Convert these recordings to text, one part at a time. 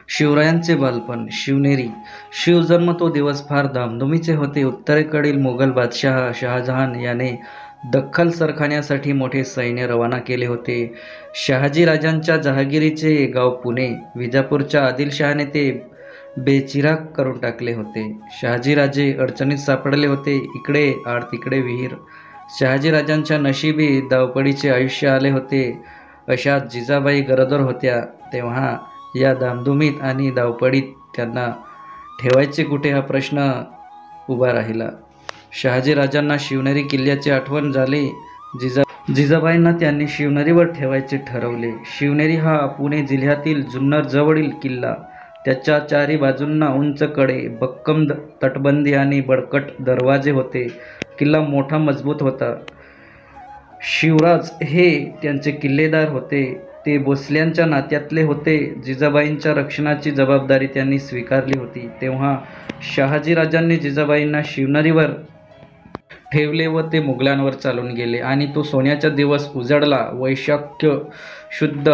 शिवरायांचे बालपण. शिवनेरी. शिवजन्म तो दिवस फार धामधुमीचे होते. उत्तरेकडील मोगल बादशाह शहाजहान याने दख्खन सरखाण्यासाठी मोठे सैन्य रवाना केले होते. शहाजीराजांच्या जहागिरीचे गाव पुणे. विजापूरच्या आदिलशहाने ते बेचिराख करून टाकले होते. शहाजीराजे अडचणीत सापडले होते. इकडे आड तिकडे विहीर. शहाजीराजांच्या नशिबी धावपळीचे आयुष्य आले होते. अशात जिजाबाई गरोदर होत्या. तेव्हा या धामधुमीत आणि धावपळीत त्यांना ठेवायचे कुठे हा प्रश्न उभा राहिला. शहाजीराजांना शिवनेरी किल्ल्याची आठवण झाली. जिजाबाईंना त्यांनी शिवनेरीवर ठेवायचे ठरवले. शिवनेरी हा पुणे जिल्ह्यातील जुन्नर जवळील किल्ला. त्याच्या चारी बाजूंना उंच कडे, भक्कम तटबंदी आणि बळकट दरवाजे होते. किल्ला मोठा मजबूत होता. शिवराज हे त्यांचे किल्लेदार होते. ते भोसल्यांच्या नात्यातले होते. जिजाबाईंच्या रक्षणाची जबाबदारी त्यांनी स्वीकारली होती. तेव्हा शहाजीराजांनी जिजाबाईंना शिवनेरीवर ठेवले व ते मुघलांवर चालून गेले आणि तो सोन्याचा दिवस उजळला. वैशाख शुद्ध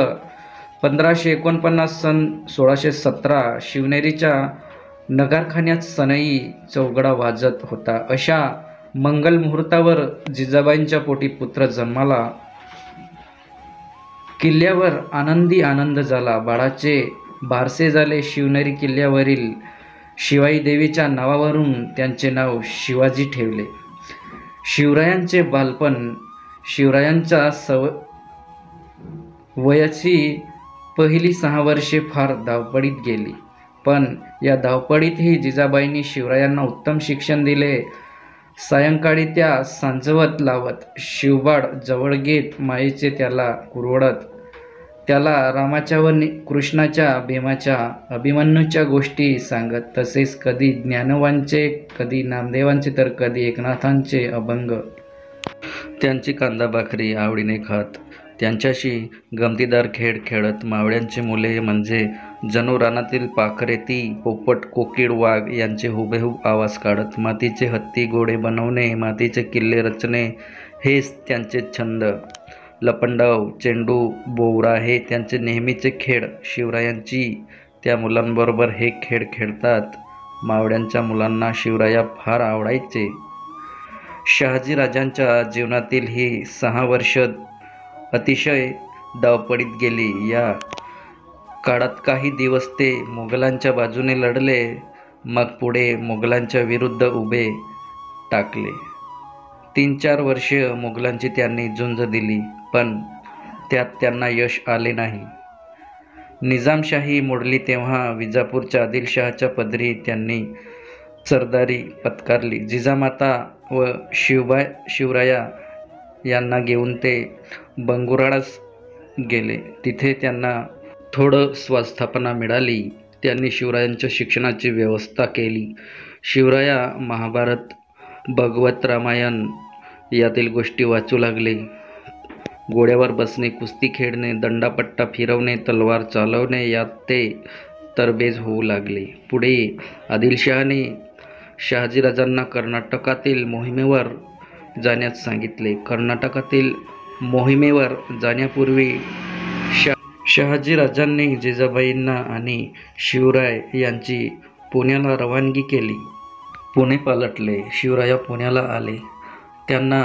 1549 सन 1617 शिवनेरीच्या नगारखान्यात सनई चौघडा वाजत होता. अशा मंगल मुहूर्तावर जिजाबाईंच्या पोटी पुत्र जन्माला. किल्ल्यावर आनंदी आनंद झाला. बाळाचे बारसे झाले. शिवनेरी किल्ल्यावरील शिवाई देवीच्या नावावरून त्यांचे नाव शिवाजी ठेवले. शिवरायांचे बालपण. शिवरायांच्या वयाची पहिली 6 वर्षे फार धावपळीत गेली. पण या धावपळीतही जिजाबाईंनी शिवरायांना उत्तम शिक्षण दिले. सायंकाळी त्या सांजवत लावत, शिवबाळ जवळ घेत, मायेचे त्याला कुरवडत, त्याला रामाच्या व कृष्णाच्या, भीमाच्या, अभिमन्यूच्या गोष्टी सांगत. तसेच कधी ज्ञानोबांचे, कधी नामदेवांचे तर कधी एकनाथांचे अभंग. त्यांची कांदा भाकरी आवडीने खात. त्यांच्याशी गमतीदार खेळ खेळत. मावळ्यांची मुले म्हणजे जणू रानातील पाखरे ती पोपट, कोकीळ, वाघ यांचे हुबेहूब आवाज काढत. मातीचे हत्ती घोडे बनवणे, मातीचे किल्ले रचणे हेच त्यांचे छंद. लपंडाव, चेंडू, बोवरा हे त्यांचे नेहमीचे खेळ. शिवरायांची त्या मुलांबरोबर हे खेळ खेळतात. मावळ्यांच्या मुलांना शिवराया फार आवडायचे. शहाजीराजांच्या जीवनातील ही 6 वर्ष अतिशय धावपळीत गेली. या काळात काही दिवस ते मोगलांच्या बाजूने लढले, मग पुढे मोगलांच्या विरुद्ध उभे टाकले. 3-4 वर्ष मोगलांची त्यांनी झुंज दिली, पण त्यात त्यांना यश आले नाही. निजामशाही मोडली तेव्हा विजापूरच्या आदिलशहाच्या पदरी त्यांनी सरदारी पत्करली. जिजामाता व शिवराया यांना घेऊन ते बंगुराळास गेले. तिथे त्यांना थोडं स्वास्थापना मिळाली. त्यांनी शिवरायांच्या शिक्षणाची व्यवस्था केली. शिवराया महाभारत, भगवत रामायण यातील गोष्टी वाचू लागले. घोड्यावर बसणे, कुस्ती खेळणे, दंडापट्टा फिरवणे, तलवार चालवणे यात ते तरबेज होऊ लागले. पुढे आदिलशहाने शहाजीराजांना कर्नाटकातील मोहिमेवर जाण्यास सांगितले. कर्नाटकातील मोहिमेवर जाण्यापूर्वी शहाजीराजांनी जिजाबाईंना आणि शिवराय यांची पुण्याला रवानगी केली. पुणे पालटले. शिवराया पुण्याला आले. त्यांना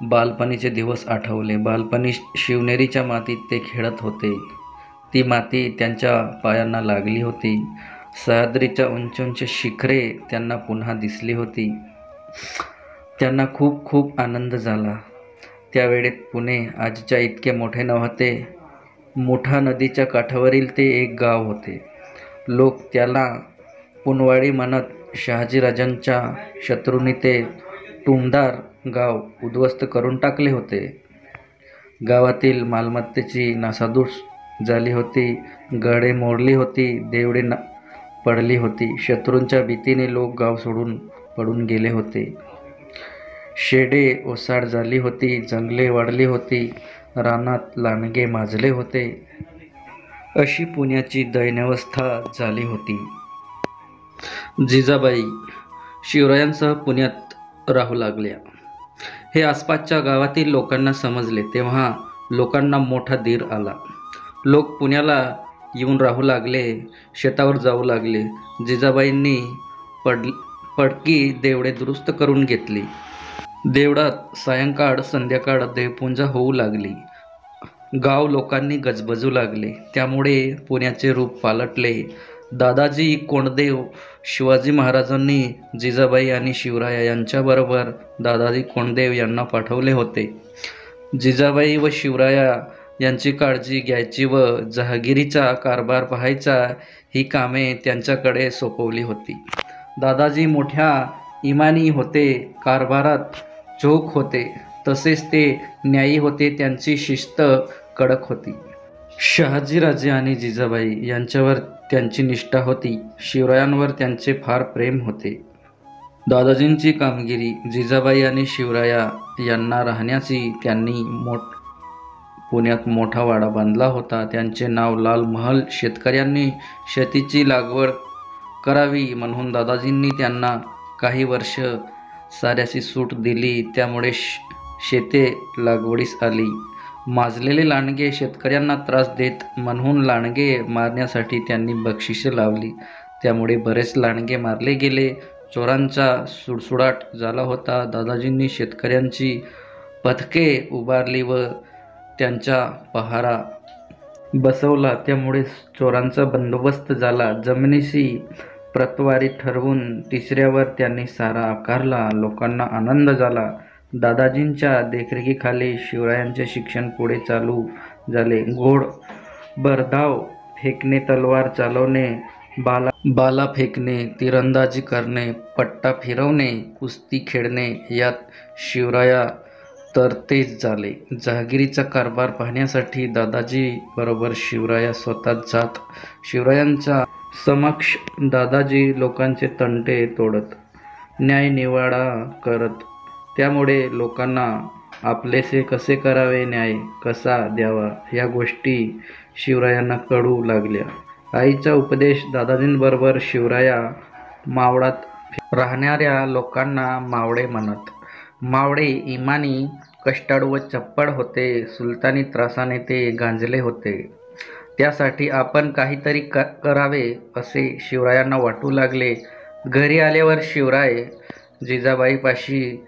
बालपणीचे दिवस आठवले. बालपणी शिवनेरीच्या मातीत ते खेळत होते. ती माती त्यांच्या पायांना लागली होती. सह्याद्रीच्या उंच उंच शिखरे त्यांना पुन्हा दिसली होती. त्यांना खूप खूप आनंद झाला. त्यावेळेत पुणे आजच्या इतके मोठे नव्हते. मुठा नदीच्या काठावरील ते एक गाव होते. लोक त्याला पुनवाडी म्हणत. शहाजीराजांच्या शत्रूंनी ते टुमदार गाव उद्ध्वस्त करून टाकले होते. गावातील मालमत्तेची नासाधूस झाली होती. गडे मोडली होती. देवळे पडली होती. शत्रूंच्या भीतीने लोक गाव सोडून पळून गेले होते. शेडे ओसाड झाली होती. जंगले वाढली होती. रानात लांडगे माजले होते. अशी पुण्याची दैन्यावस्था झाली होती. जिजाबाई शिवरायांसह पुण्यात राहू लागल्या. हे आसपासच्या गावातील लोकांना समजले. तेव्हा लोकांना मोठा धीर आला. लोक पुण्याला येऊन राहू लागले, शेतावर जाऊ लागले. जिजाबाईंनी पडकी देवळे दुरुस्त करून घेतली. देवळात सायंकाळ संध्याकाळ देवपूजा होऊ लागली. गाव लोकांनी गजबजू लागले. त्यामुळे पुण्याचे रूप पालटले. दादाजी कोंडदेव शिवाजी महाराजांनी जिजाबाई आणि शिवराया यांच्याबरोबर दादाजी कोंडदेव यांना पाठवले होते. जिजाबाई व शिवराया यांची काळजी घ्यायची व जहागिरीचा कारभार पाहायचा ही कामे त्यांच्याकडे सोपवली होती. दादाजी मोठ्या इमानी होते, कारभारात चोख होते, तसेच ते न्यायी होते. त्यांची शिस्त कडक होती. शहाजीराजे आणि जिजाबाई यांच्यावर त्यांची निष्ठा होती. शिवरायांवर त्यांचे फार प्रेम होते. दादाजींची कामगिरी, जिजाबाई आणि शिवराया यांना राहण्याची त्यांनी पुण्यात मोठा वाडा बांधला होता. त्यांचे नाव लाल महल. शेतकऱ्यांनी शेतीची लागवड करावी म्हणून दादाजींनी त्यांना काही वर्ष साऱ्याची सूट दिली. त्यामुळे शेते लागवडीस आली. माजलेले लांडगे शेतकऱ्यांना त्रास देत म्हणून लांडगे मारण्यासाठी त्यांनी बक्षिसे लावली. त्यामुळे बरेच लांडगे मारले गेले. चोरांचा सुडसुडाट झाला होता. दादाजींनी शेतकऱ्यांची पथके उभारली व त्यांचा पहारा बसवला. त्यामुळे चोरांचा बंदोबस्त झाला. जमिनीची प्रतवारी ठरवून तिसऱ्यावर त्यांनी सारा आकारला. लोकांना आनंद झाला. दादाजींच्या देखरेखीखाली शिवरायांचे शिक्षण पुढे चालू झाले. घोड भरधाव फेकणे, तलवार चालवणे, बाला फेकणे, तिरंदाजी करणे, पट्टा फिरवणे, कुस्ती खेळणे यात शिवराया तरतेज झाले. जहागिरीचा कारभार पाहण्यासाठी दादाजी बरोबर शिवराया स्वतः जात. शिवरायांच्या समक्ष दादाजी लोकांचे तंटे तोडत, न्यायनिवाडा करत. त्यामुळे लोकांना आपलेसे कसे करावे, न्याय कसा द्यावा या गोष्टी शिवरायांना कळू लागल्या. आईचा उपदेश. दादाजींबरोबर शिवराया मावळात राहणाऱ्या लोकांना मावळे म्हणत. मावळे इमानी, कष्टाळू व चप्पळ होते. सुलतानी त्रासाने ते गांजले होते. त्यासाठी आपण काहीतरी करावे असे शिवरायांना वाटू लागले. घरी आल्यावर शिवराय जिजाबाईपाशी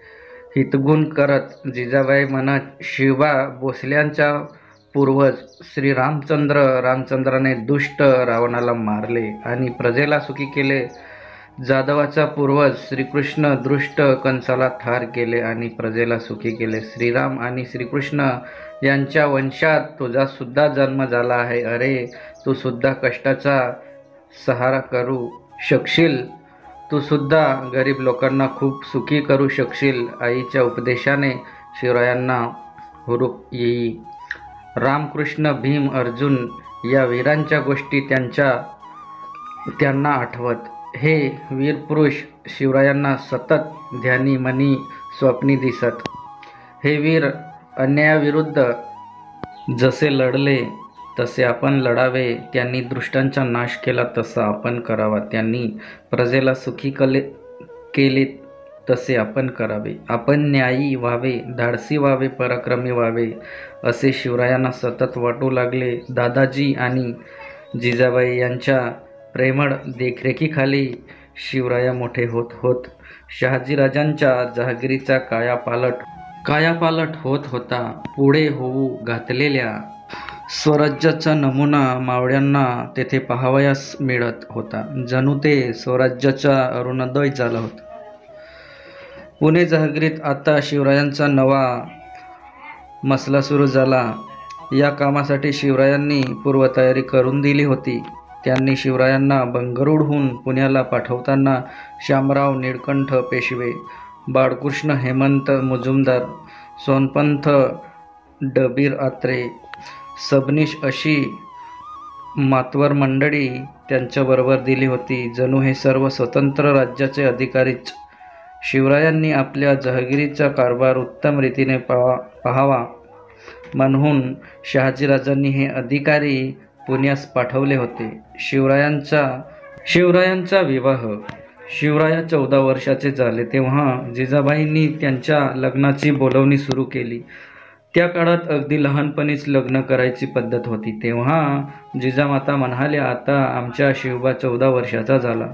हितगुण करत. जिजाबाई म्हणत, शिवबा भोसल्यांचा पूर्वज श्री रामचंद्राने दुष्ट रावणाला मारले आणि प्रजेला सुखी केले. जाधवाचा पूर्वज श्रीकृष्ण दृष्ट कंसाला ठार केले आणि प्रजेला सुखी केले. श्रीराम आणि श्रीकृष्ण यांच्या वंशात तुझा सुद्धा जन्म झाला आहे. अरे, तू सुद्धा कष्टाचा सहारा करू शकशील. तू सुद्धा गरीब लोकांना खूप सुखी करू शकशील. आईच्या उपदेशाने शिवरायांना हुरूप येई. रामकृष्ण, भीम, अर्जुन या वीरांच्या गोष्टी त्यांना आठवत. हे वीरपुरुष शिवरायांना सतत ध्यानी मनी स्वप्नी दिसत. हे वीर अन्यायाविरुद्ध जसे लढले तसे आपण लढावे. त्यांनी दुष्टांचा नाश केला तसा आपण करावा. त्यांनी प्रजेला सुखी केले तसे आपण करावे. आपण न्यायी व्हावे, धाडसी व्हावे, पराक्रमी व्हावे असे शिवरायांना सतत वाटू लागले. दादाजी आणि जिजाबाई यांच्या प्रेमळ देखरेखीखाली शिवराया मोठे होत होत शहाजीराजांच्या जहागिरीचा कायापालट होत होता. पुढे होऊ घातलेल्या स्वराज्याचा नमुना मावळ्यांना तेथे पाहावयास मिळत होता. जणू ते स्वराज्याचा अरुणोदय झाला होता. पुणे जहागिरीत आता शिवरायांचा नवा मसला सुरू झाला. या कामासाठी शिवरायांनी पूर्वतयारी करून दिली होती. त्यांनी शिवरायांना बंगळुरूहून पुण्याला पाठवताना शामराव निळकंठ पेशवे, बाळकृष्ण हेमंत मुजुमदार, सोनपंथ डबीर आत्रे, सबनीश अशी मातवर मंडळी त्यांच्याबरोबर दिली होती. जणू हे सर्व स्वतंत्र राज्याचे अधिकारीच. शिवरायांनी आपल्या जहागिरीचा कारभार उत्तम रीतीने पाहावा म्हणून शहाजीराजांनी हे अधिकारी पुण्यास पाठवले होते. शिवरायांचा विवाह. शिवराया 14 वर्षाचे झाले तेव्हा जिजाबाईंनी त्यांच्या लग्नाची बोलवणी सुरू केली. त्या काळात अगदी लहानपणीच लग्न करायची पद्धत होती. तेव्हा जिजामाता म्हणाल्या, आता आमच्या शिवबा 14 वर्षाचा झाला.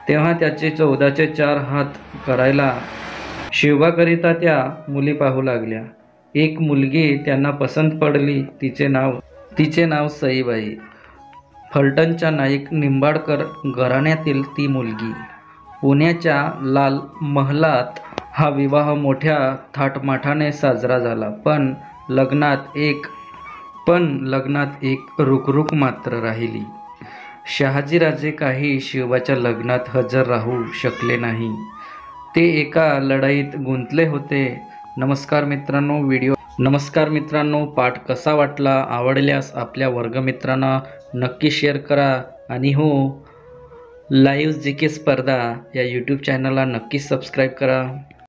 तेव्हा त्याचे 14चे 4 हात करायला शिवबाकरिता त्या मुली पाहू लागल्या. एक मुलगी त्यांना पसंत पडली. तिचे नाव सईबाई. फलटणच्या नाईक निंबाळकर घराण्यातील ती मुलगी. पुण्याच्या लाल महालात हा विवाह मोठ्या थाटमाटाने साजरा झाला. पण लग्नात एक रुकरुक मात्र राहिली. शहाजीराजे काही शिवबाच्या लग्नात हजर राहू शकले नाही. ते एका लढाईत गुंतले होते. नमस्कार मित्रांनो, पाठ कसा वाटला? आवडल्यास आपल्या वर्गमित्रांना नक्की शेअर करा आणि लाईव्ह GK स्पर्धा या यूट्यूब चॅनलला नक्की सबस्क्राईब करा.